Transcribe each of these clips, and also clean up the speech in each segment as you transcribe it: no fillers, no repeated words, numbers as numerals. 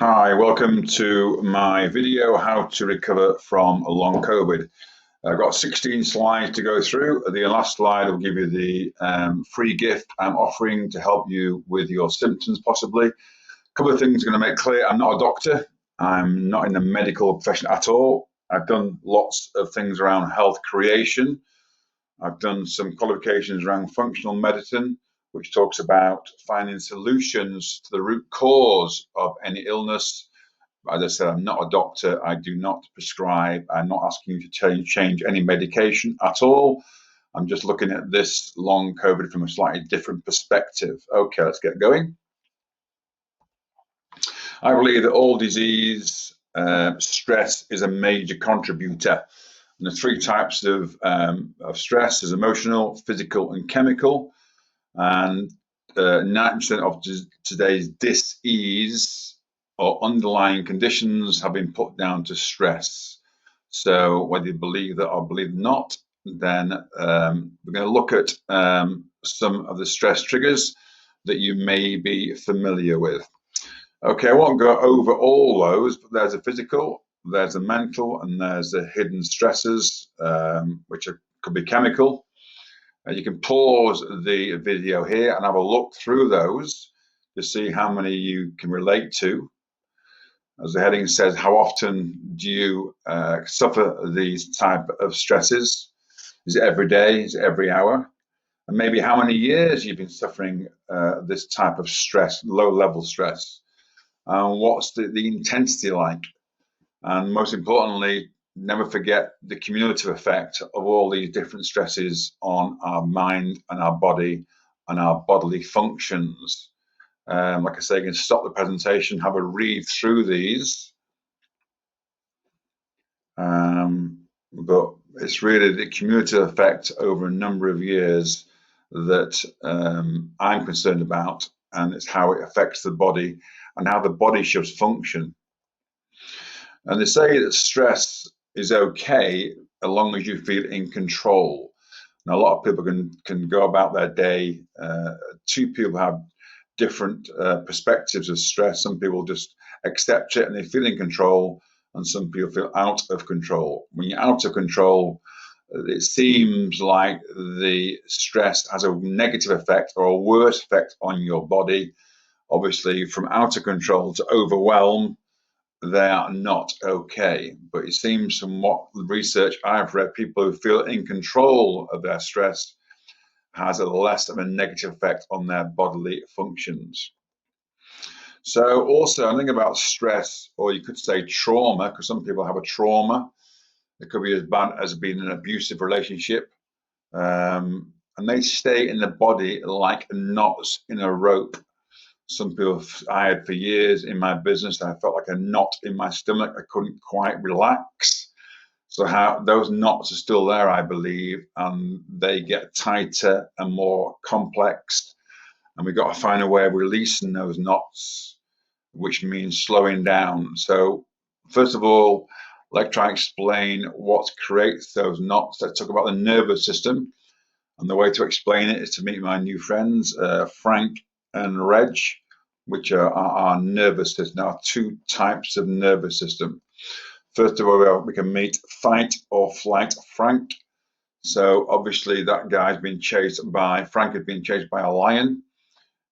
Hi, welcome to my video, how to recover from long COVID. I've got 16 slides to go through. The last slide will give you the free gift I'm offering to help you with your symptoms possibly. A couple of things I'm going to make clear. I'm not a doctor. I'm not in the medical profession at all. I've done lots of things around health creation. I've done some qualifications around functional medicine, which talks about finding solutions to the root cause of any illness. As I said, I'm not a doctor. I do not prescribe. I'm not asking you to change any medication at all. I'm just looking at this long COVID from a slightly different perspective. Okay, let's get going. I believe that all disease, stress is a major contributor. And the three types of stress is emotional, physical, and chemical. And 90% of today's dis-ease or underlying conditions have been put down to stress. So whether you believe that or believe not, then we're going to look at some of the stress triggers that you may be familiar with. Okay, I won't go over all those, but there's a physical, there's a mental, and there's the hidden stresses, which could be chemical. You can pause the video here and have a look through those to see how many you can relate to. As the heading says, how often do you suffer these type of stresses? Is it every day? Is it every hour? And maybe how many years you've been suffering this type of stress, low-level stress? And what's the intensity like? And most importantly, never forget the cumulative effect of all these different stresses on our mind and our body and our bodily functions. Like I say, you can stop the presentation, have a read through these. But it's really the cumulative effect over a number of years that I'm concerned about, and it's how it affects the body and how the body should function. And they say that stress is okay as long as you feel in control. Now, a lot of people can go about their day. Two people have different perspectives of stress. Some people just accept it and they feel in control, and some people feel out of control. When you're out of control, it seems like the stress has a negative effect or a worse effect on your body. Obviously, from out of control to overwhelm, they are not okay. But it seems from what research I've read, people who feel in control of their stress has a less of a negative effect on their bodily functions. So also, I think about stress, or you could say trauma, because some people have a trauma. It could be as bad as being in an abusive relationship. And they stay in the body like knots in a rope. Some people I had for years in my business, I felt like a knot in my stomach. I couldn't quite relax. So those knots are still there, I believe, and they get tighter and more complex. And we've got to find a way of releasing those knots, which means slowing down. So first of all, let's try and explain what creates those knots. Let's talk about the nervous system. And the way to explain it is to meet my new friends, Frank and Reg, which are our nervous system, our two types of nervous system. First of all, we can meet fight or flight Frank. So obviously that guy's been chased by, Frank had been chased by a lion.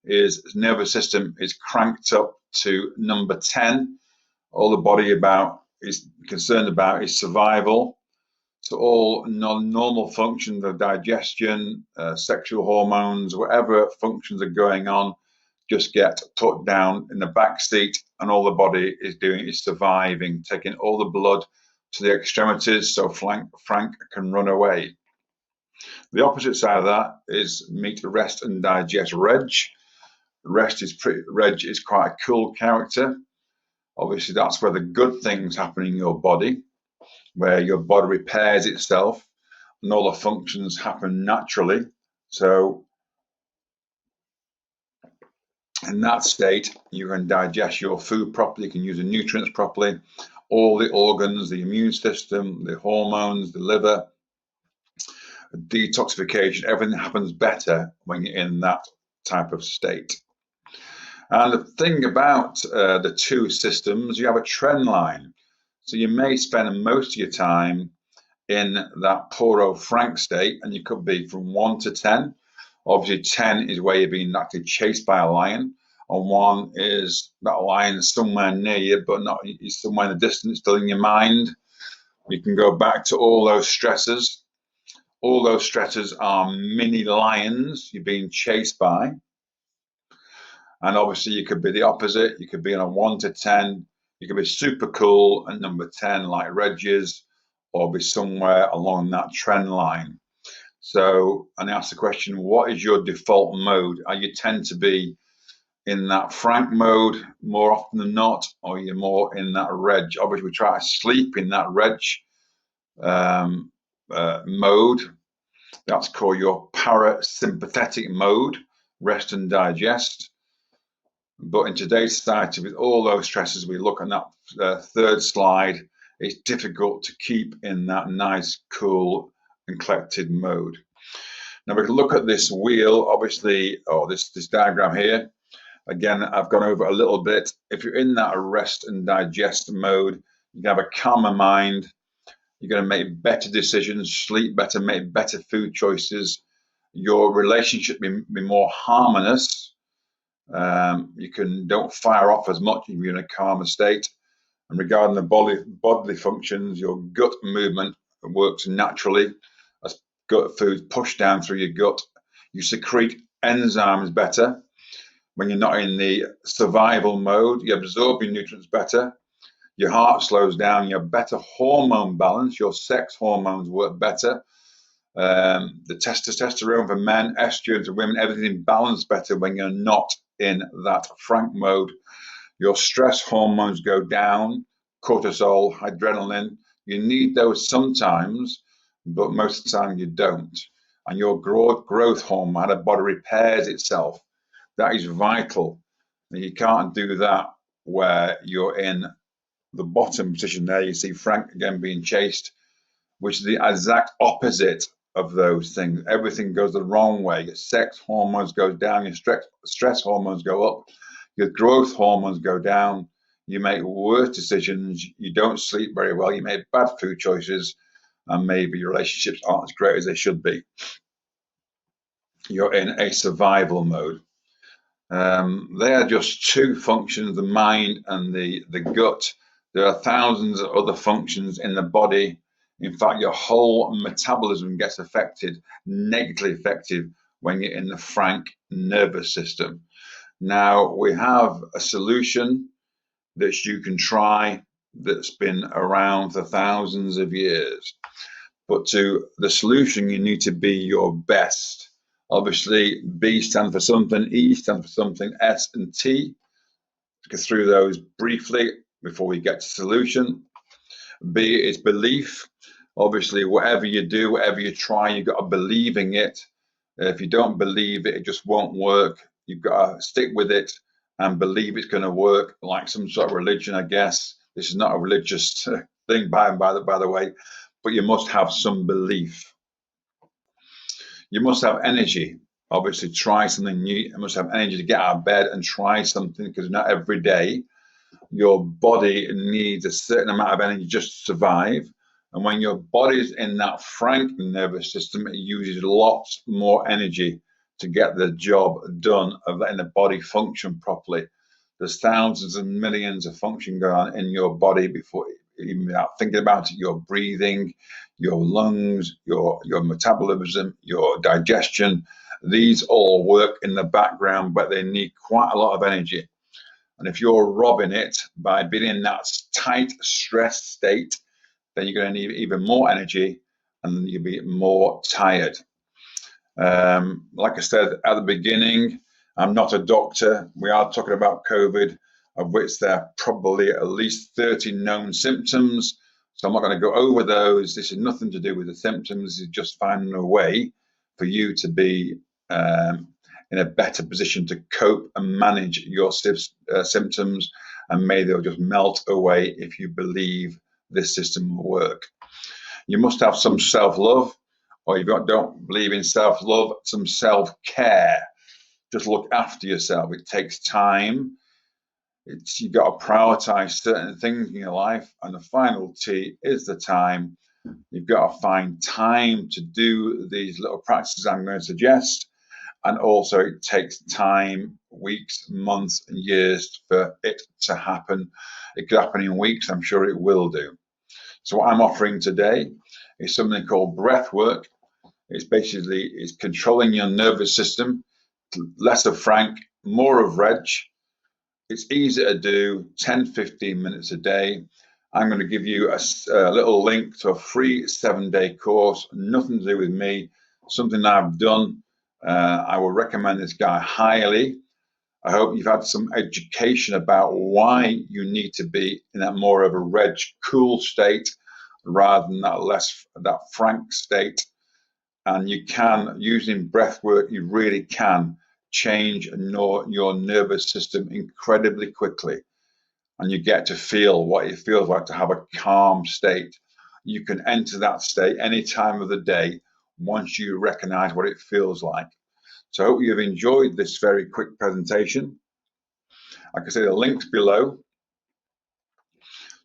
His nervous system is cranked up to number 10. All the body is concerned about is survival. So all normal functions of digestion, sexual hormones, whatever functions are going on, just get put down in the back seat, and all the body is doing is surviving, taking all the blood to the extremities so Frank can run away. The opposite side of that is meet, rest, and digest Reg. Reg is quite a cool character. Obviously, that's where the good things happen in your body, where your body repairs itself and all the functions happen naturally. So in that state, you can digest your food properly, you can use the nutrients properly, all the organs, the immune system, the hormones, the liver, detoxification, everything happens better when you're in that type of state. And the thing about the two systems, you have a trend line. So you may spend most of your time in that poro-frank state, and you could be from 1 to 10. Obviously, 10 is where you're being actually chased by a lion, and 1 is that lion somewhere near you, but not he's somewhere in the distance, still in your mind. You can go back to all those stresses. All those stresses are mini lions you're being chased by. And obviously, you could be the opposite. You could be in a 1 to 10. You could be super cool at number 10, like Regis, or be somewhere along that trend line. So, and ask the question, what is your default mode? Are you tend to be in that frank mode more often than not, or you're more in that reg? Obviously, we try to sleep in that reg mode. That's called your parasympathetic mode, rest and digest. But in today's society, with all those stresses, we look at that third slide, it's difficult to keep in that nice, cool, and collected mode. Now we can look at this wheel, obviously, or this diagram here. Again, I've gone over a little bit. If you're in that rest and digest mode, you can have a calmer mind. You're going to make better decisions, sleep better, make better food choices. Your relationship be more harmonious. You don't fire off as much if you're in a calmer state. And regarding the bodily functions, your gut movement works naturally as gut food pushed down through your gut. You secrete enzymes better. When you're not in the survival mode, you absorb your nutrients better. Your heart slows down. You have better hormone balance. Your sex hormones work better. The testosterone for men, estrogen for women, everything balanced better when you're not in that frank mode. Your stress hormones go down, cortisol, adrenaline. You need those sometimes, but most of the time you don't. And your growth hormone, how the body repairs itself, that is vital. And you can't do that where you're in the bottom position there. You see Frank again being chased, which is the exact opposite of those things. Everything goes the wrong way. Your sex hormones go down, your stress hormones go up, your growth hormones go down. You make worse decisions. You don't sleep very well. You make bad food choices, and maybe your relationships aren't as great as they should be. You're in a survival mode. They are just two functions, the mind and the gut. There are thousands of other functions in the body. In fact, your whole metabolism gets affected, negatively affected, when you're in the frank nervous system. Now, we have a solution that you can try that's been around for thousands of years. But to the solution, you need to be your best. Obviously, B stands for something, E stands for something, S and T. Let's go through those briefly before we get to solution. B is belief. Obviously, whatever you do, whatever you try, you've got to believe in it. If you don't believe it, it just won't work. You've got to stick with it and believe it's going to work, like some sort of religion, I guess. This is not a religious thing, by the way, but you must have some belief. You must have energy. Obviously, try something new. You must have energy to get out of bed and try something, because not every day your body needs a certain amount of energy just to survive. And when your body's in that frank nervous system, it uses lots more energy to get the job done of letting the body function properly. There's thousands and millions of function going on in your body before even without thinking about it. Your breathing, your lungs, your metabolism, your digestion, these all work in the background, but they need quite a lot of energy. And if you're robbing it by being in that tight, stressed state, then you're going to need even more energy and you'll be more tired. Like I said at the beginning, I'm not a doctor. We are talking about COVID, of which there are probably at least 30 known symptoms. So I'm not going to go over those. This is nothing to do with the symptoms. This is just finding a way for you to be in a better position to cope and manage your symptoms, and maybe they'll just melt away if you believe this system will work. You must have some self-love, or if you don't believe in self-love, some self-care. just look after yourself. It takes time. You've got to prioritize certain things in your life. And the final T is the time. You've got to find time to do these little practices I'm going to suggest. And also it takes time, weeks, months, and years for it to happen. It could happen in weeks. I'm sure it will do. So what I'm offering today is something called Breathwork. It's controlling your nervous system, less of Frank, more of Reg. It's easy to do, 10, 15 minutes a day. I'm going to give you a little link to a free 7-day course, nothing to do with me, something I've done. I will recommend this guy highly. I hope you've had some education about why you need to be in that more of a Reg cool state rather than that Frank state. And you can, using breath work, you really can change your nervous system incredibly quickly. And you get to feel what it feels like to have a calm state. You can enter that state any time of the day once you recognize what it feels like. So I hope you've enjoyed this very quick presentation. Like I say, the links below.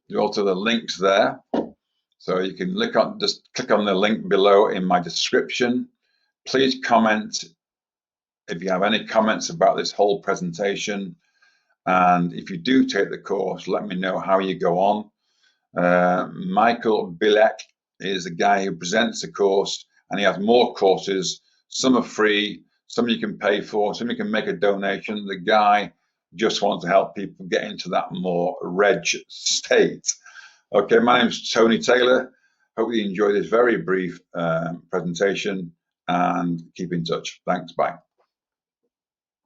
There are also the links there. So you can just click on the link below in my description. Please comment if you have any comments about this whole presentation. And if you do take the course, let me know how you go on. Michael Bilek is the guy who presents the course, and he has more courses. Some are free, some you can pay for, some you can make a donation. The guy just wants to help people get into that more Reg state. Okay, my name is Tony Taylor. Hope you enjoyed this very brief presentation, and keep in touch. Thanks, bye.